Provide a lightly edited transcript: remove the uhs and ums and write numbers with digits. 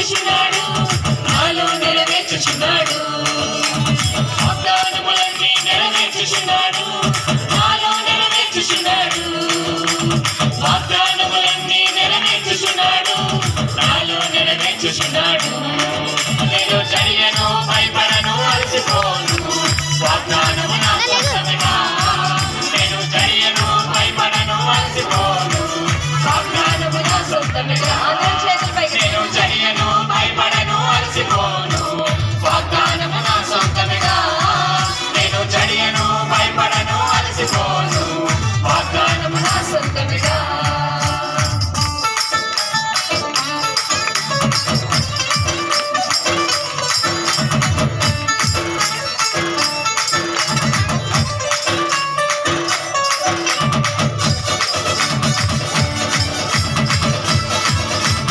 నెరవేర్చుచున్నాడు, నాలో నెరవేర్చుచున్నాడు. వాగ్దానములన్నీ నెరవేర్చుచున్నాడు, నాలో నెరవేర్చుచున్నాడు. వాగ్దానములన్నీ నెరవేర్చుచున్నాడు, నాలో నెరవేర్చుచున్నాడు.